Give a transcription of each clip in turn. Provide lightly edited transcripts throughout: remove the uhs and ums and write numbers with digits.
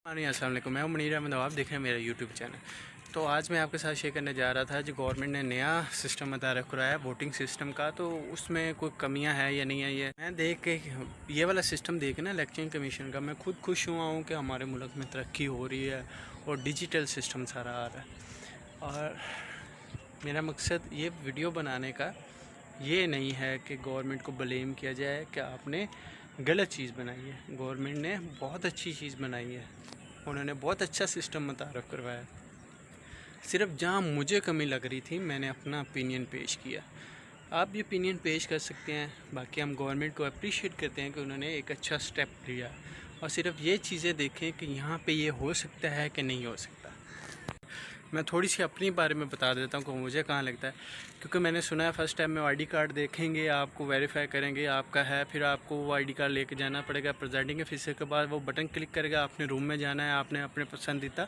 अस्सलाम वालेकुम। मैं मुनीर अहमद, आप देख रहे हैं मेरा यूट्यूब चैनल। तो आज मैं आपके साथ शेयर करने जा रहा था जो गवर्नमेंट ने नया सिस्टम मुतारफ़ कराया वोटिंग सिस्टम का, तो उसमें कोई कमियां है या नहीं है। ये मैं देख के ये वाला सिस्टम देख के ना इलेक्शन कमीशन का मैं खुद खुश हुआ हूँ कि हमारे मुल्क में तरक्की हो रही है और डिजिटल सिस्टम सारा आ रहा है। और मेरा मकसद ये वीडियो बनाने का ये नहीं है कि गवर्नमेंट को ब्लेम किया जाए कि आपने गलत चीज़ बनाई है। गवर्नमेंट ने बहुत अच्छी चीज़ बनाई है, उन्होंने बहुत अच्छा सिस्टम मुतारफ़ करवाया। सिर्फ जहाँ मुझे कमी लग रही थी मैंने अपना ओपिनियन पेश किया। आप भी ओपिनियन पेश कर सकते हैं। बाकी हम गवर्नमेंट को अप्रिशिएट करते हैं कि उन्होंने एक अच्छा स्टेप लिया, और सिर्फ ये चीज़ें देखें कि यहाँ पे ये हो सकता है कि नहीं हो सकता। मैं थोड़ी सी अपनी बारे में बता देता हूँ कि मुझे कहाँ लगता है, क्योंकि मैंने सुना है फ़र्स्ट टाइम में आईडी कार्ड देखेंगे, आपको वेरीफाई करेंगे आपका है, फिर आपको वो आईडी कार्ड लेके जाना पड़ेगा प्रेजाइडिंग ऑफिसर के बाद। वो बटन क्लिक करेगा, आपने रूम में जाना है, आपने अपने पसंदीदा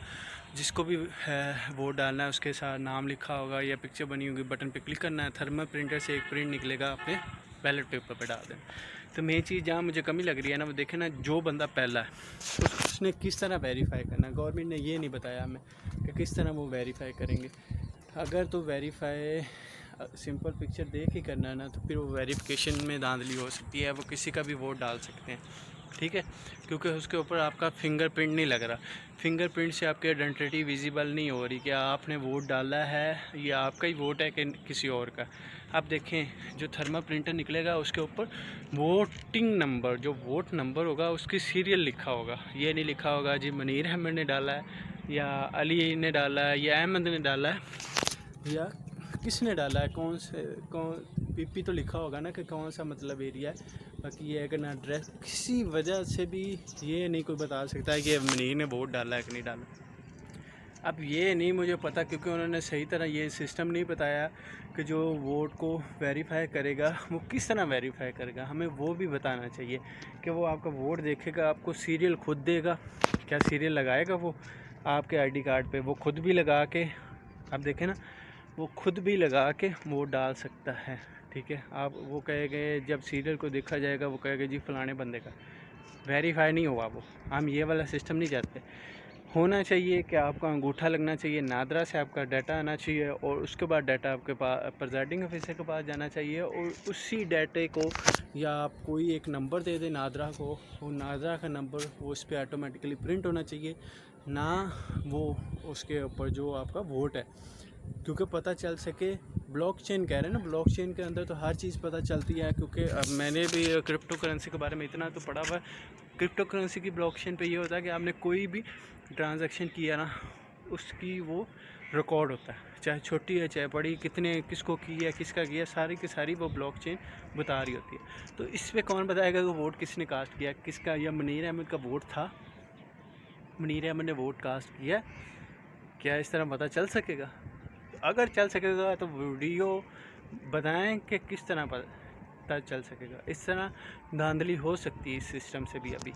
जिसको भी है वोट डालना है, उसके साथ नाम लिखा होगा या पिक्चर बनी होगी, बटन पर क्लिक करना है, थर्मल प्रिंटर से एक प्रिंट निकलेगा, अपने बैलेट पेपर पर डाल दें। तो मेन चीज़ जहाँ मुझे कमी लग रही है ना, वो देखें ना, जो बंदा पहला है उसने किस तरह वेरीफाई करना है। गवर्नमेंट ने ये नहीं बताया हमें कि किस तरह वो वेरीफाई करेंगे। अगर तो वेरीफाई सिंपल पिक्चर देख ही करना है ना, तो फिर वो वेरिफिकेशन में धांधली हो सकती है, वो किसी का भी वोट डाल सकते हैं, ठीक है, क्योंकि उसके ऊपर आपका फिंगरप्रिंट नहीं लग रहा। फिंगरप्रिंट से आपकी आइडेंटिटी विजिबल नहीं हो रही कि आपने वोट डाला है या आपका ही वोट है कि किसी और का। आप देखें, जो थर्मल प्रिंटर निकलेगा उसके ऊपर वोटिंग नंबर, जो वोट नंबर होगा उसकी सीरियल लिखा होगा। ये नहीं लिखा होगा जी मुनीर अहमद ने डाला है या अली ने डाला है या अहमद ने डाला है या किसने डाला है, कौन पीपी तो लिखा होगा ना कि कौन सा मतलब एरिया है। बाकी ये अगर ना एड्रेस, किसी वजह से भी ये नहीं कोई बता सकता है कि मुनीर ने वोट डाला है कि नहीं डाला। अब ये नहीं मुझे पता, क्योंकि उन्होंने सही तरह ये सिस्टम नहीं बताया कि जो वोट को वेरीफाई करेगा वो किस तरह वेरीफाई करेगा। हमें वो भी बताना चाहिए कि वो आपका वोट देखेगा, आपको सीरियल खुद देगा, क्या सीरियल लगाएगा वो आपके आईडी कार्ड पे, वो खुद भी लगा के, आप देखें ना, वो खुद भी लगा के वोट डाल सकता है, ठीक है। आप वो कहेंगे, जब सीरियल को देखा जाएगा वो कहेगा जी फलाने बंदे का, वेरीफाई नहीं हुआ वो। हम ये वाला सिस्टम नहीं चाहते। होना चाहिए कि आपका अंगूठा लगना चाहिए, नादरा से आपका डाटा आना चाहिए, और उसके बाद डाटा आपके पास प्रेजाइडिंग ऑफिसर के पास जाना चाहिए, और उसी डाटे को या आप कोई एक नंबर दे दें नादरा को, वो नादरा का नंबर वो उस पर ऑटोमेटिकली प्रिंट होना चाहिए, ना वो उसके ऊपर जो आपका वोट है, क्योंकि पता चल सके। ब्लॉकचेन कह रहे हैं ना, ब्लॉकचेन के अंदर तो हर चीज़ पता चलती है, क्योंकि अब मैंने भी क्रिप्टो करेंसी के बारे में इतना तो पढ़ा हुआ है। क्रिप्टो करेंसी की ब्लॉकचेन पे ये होता है कि आपने कोई भी ट्रांजैक्शन किया ना, उसकी वो रिकॉर्ड होता है, चाहे छोटी है चाहे बड़ी, कितने किसको किया किसका किया, सारी की सारी वो ब्लॉकचेन बता रही होती है। तो इस पर कौन बताएगा कि वोट किसने कास्ट किया, किसका, या मुनीर अहमद का वोट था, मुनीर अहमद ने वोट कास्ट किया, क्या इस तरह पता चल सकेगा? अगर चल सकेगा तो वीडियो बताएं कि किस तरह पता चल सकेगा। इस तरह धांधली हो सकती है इस सिस्टम से भी। अभी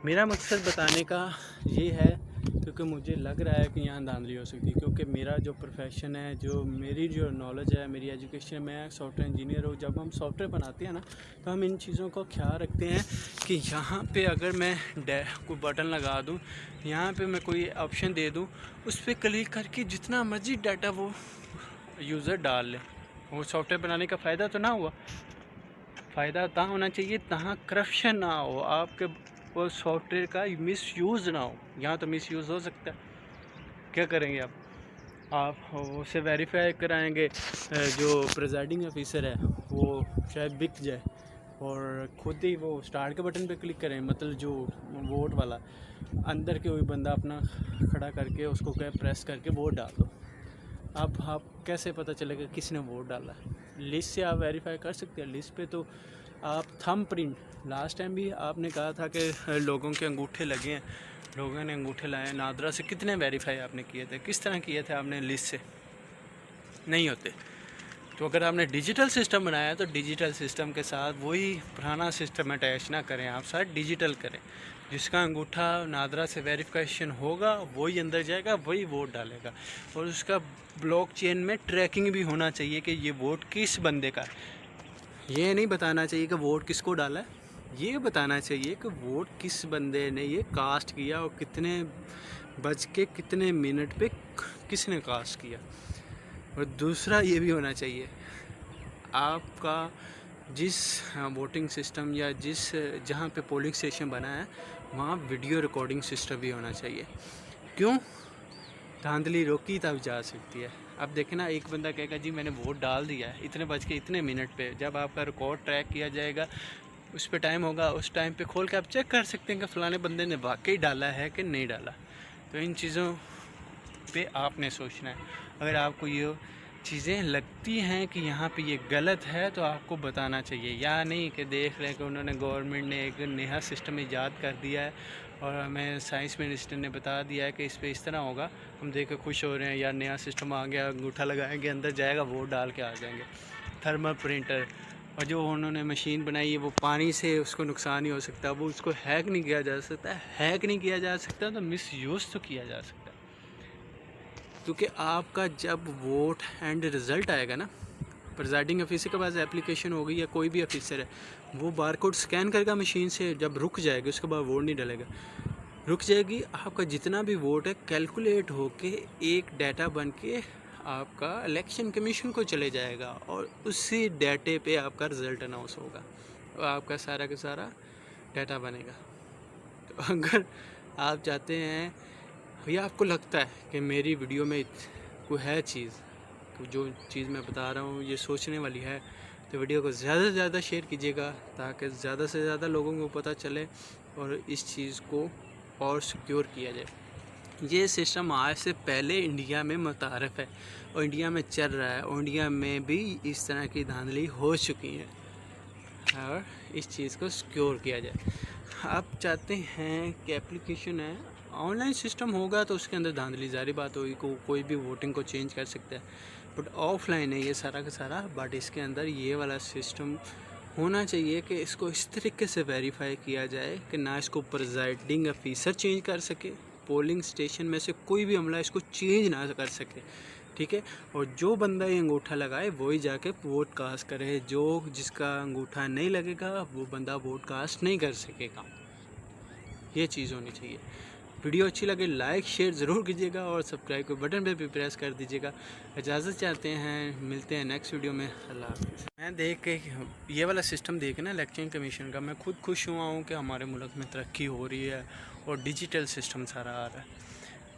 मेरा मकसद बताने का ये है, क्योंकि मुझे लग रहा है कि यहाँ धांधली हो सकती है, क्योंकि मेरा जो प्रोफेशन है, जो मेरी जो नॉलेज है, मेरी एजुकेशन, मैं सॉफ्टवेयर इंजीनियर हूँ। जब हम सॉफ्टवेयर बनाते हैं ना, तो हम इन चीज़ों का ख्याल रखते हैं कि यहाँ पे अगर मैं कोई बटन लगा दूँ, यहाँ पे मैं कोई ऑप्शन दे दूँ, उस पर क्लिक करके जितना मर्जी डाटा वो यूज़र डाल ले, वो सॉफ्टवेयर बनाने का फ़ायदा तो ना हुआ। फ़ायदा तहाँ होना चाहिए तहाँ करप्शन ना हो, आपके वो सॉफ्टवेयर का मिसयूज़ ना हो। यहाँ तो मिसयूज़ हो सकता है, क्या करेंगे आप उसे वेरीफाई कराएंगे, जो प्रेजाइडिंग ऑफिसर है वो शायद बिक जाए और खुद ही वो स्टार्ट के बटन पे क्लिक करें, मतलब जो वोट वाला अंदर के कोई बंदा अपना खड़ा करके उसको कहे प्रेस करके वोट डाल दो। अब आप कैसे पता चलेगा किसने वोट डाला है? लिस्ट से आप वेरीफाई कर सकते हैं। लिस्ट पे तो आप थंब प्रिंट, लास्ट टाइम भी आपने कहा था कि लोगों के अंगूठे लगे हैं, लोगों ने अंगूठे लाए हैं, नादरा से कितने वेरीफाई आपने किए थे, किस तरह किए थे आपने? लिस्ट से नहीं होते। तो अगर आपने डिजिटल सिस्टम बनाया है तो डिजिटल सिस्टम के साथ वही पुराना सिस्टम अटैच ना करें, आप साथ डिजिटल करें। जिसका अंगूठा नादरा से वेरिफिकेशन होगा वही अंदर जाएगा, वही वोट डालेगा, और उसका ब्लॉकचेन में ट्रैकिंग भी होना चाहिए कि ये वोट किस बंदे का है। ये नहीं बताना चाहिए कि वोट किसको डाला है, ये बताना चाहिए कि वोट किस बंदे ने ये कास्ट किया और कितने बज के कितने मिनट पे किसने कास्ट किया। और दूसरा ये भी होना चाहिए आपका जिस वोटिंग सिस्टम या जिस जहाँ पे पोलिंग स्टेशन बना है वहाँ वीडियो रिकॉर्डिंग सिस्टम भी होना चाहिए। क्यों? धांधली रोकी तब जा सकती है। अब देखें ना, एक बंदा कहेगा जी मैंने वोट डाल दिया है इतने बज के इतने मिनट पे, जब आपका रिकॉर्ड ट्रैक किया जाएगा उस पर टाइम होगा, उस टाइम पे खोल के आप चेक कर सकते हैं कि फ़लाने बंदे ने वाकई डाला है कि नहीं डाला। तो इन चीज़ों पे आपने सोचना है। अगर आपको ये चीज़ें लगती हैं कि यहाँ पे ये गलत है तो आपको बताना चाहिए, या नहीं कि देख रहे हैं कि उन्होंने गवर्नमेंट ने एक नया सिस्टम ईजाद कर दिया है और हमें साइंस मिनिस्टर ने बता दिया है कि इस पर इस तरह होगा, हम देख के खुश हो रहे हैं यार नया सिस्टम आ गया, अंगूठा लगाएंगे अंदर जाएगा वोट डाल के आ जाएंगे। थर्मल प्रिंटर और जो उन्होंने मशीन बनाई है वो पानी से उसको नुकसान ही हो सकता है, वो उसको हैक नहीं किया जा सकता। हैक नहीं किया जा सकता तो मिस यूज़ तो किया जा सकता है। क्योंकि आपका जब वोट एंड रिज़ल्ट आएगा ना, प्रिजाइडिंग ऑफिसर के पास एप्लीकेशन होगी या कोई भी ऑफिसर है, वो बारकोड स्कैन करेगा मशीन से, जब रुक जाएगी उसके बाद वोट नहीं डलेगा, रुक जाएगी, आपका जितना भी वोट है कैलकुलेट होके एक डाटा बन के आपका इलेक्शन कमीशन को चले जाएगा और उसी डाटे पे आपका रिज़ल्ट अनाउंस होगा और आपका सारा का सारा डाटा बनेगा। तो अगर आप चाहते हैं या आपको लगता है कि मेरी वीडियो में कोई है चीज़, तो जो चीज़ मैं बता रहा हूँ ये सोचने वाली है, तो वीडियो को ज़्यादा से ज़्यादा शेयर कीजिएगा ताकि ज़्यादा से ज़्यादा लोगों को पता चले और इस चीज़ को और सिक्योर किया जाए। ये सिस्टम आज से पहले इंडिया में मुतारफ़ है और इंडिया में चल रहा है और इंडिया में भी इस तरह की धांधली हो चुकी है और इस चीज़ को सिक्योर किया जाए। आप चाहते हैं कि एप्लीकेशन है ऑनलाइन सिस्टम होगा तो उसके अंदर धांधली ज़ाहिर बात होगी, कोई भी वोटिंग को चेंज कर सकता है, बट ऑफलाइन है ये सारा का सारा। बट इसके अंदर ये वाला सिस्टम होना चाहिए कि इसको इस तरीके से वेरीफाई किया जाए कि ना इसको प्रिजाइडिंग ऑफिसर चेंज कर सके, पोलिंग स्टेशन में से कोई भी अमला इसको चेंज ना कर सके, ठीक है। और जो बंदा ये अंगूठा लगाए वही जाके वोट कास्ट करे, जो जिसका अंगूठा नहीं लगेगा वो बंदा वोट कास्ट नहीं कर सकेगा। ये चीज़ होनी चाहिए। वीडियो अच्छी लगे लाइक शेयर ज़रूर कीजिएगा और सब्सक्राइब के बटन पे भी प्रेस कर दीजिएगा। इजाज़त चाहते हैं, मिलते हैं नेक्स्ट वीडियो में। अल्लाह हाफ़िज़। मैं देख के ये वाला सिस्टम देखे ना इलेक्शन कमीशन का, मैं खुद खुश हुआ हूँ कि हमारे मुल्क में तरक्की हो रही है और डिजिटल सिस्टम सारा आ रहा है।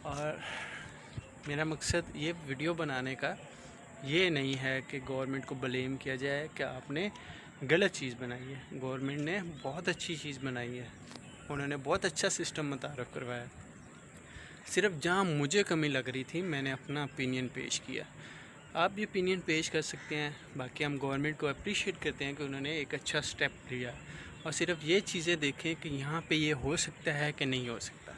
और मेरा मकसद ये वीडियो बनाने का ये नहीं है कि गवर्नमेंट को ब्लेम किया जाए कि आपने गलत चीज़ बनाई है। गवर्नमेंट ने बहुत अच्छी चीज़ बनाई है, उन्होंने बहुत अच्छा सिस्टम मुतारफ़ करवाया। सिर्फ जहाँ मुझे कमी लग रही थी मैंने अपना ओपिनियन पेश किया। आप भी ओपिनियन पेश कर सकते हैं। बाकी हम गवर्नमेंट को अप्रिशिएट करते हैं कि उन्होंने एक अच्छा स्टेप लिया और सिर्फ ये चीज़ें देखें कि यहाँ पे ये हो सकता है कि नहीं हो सकता।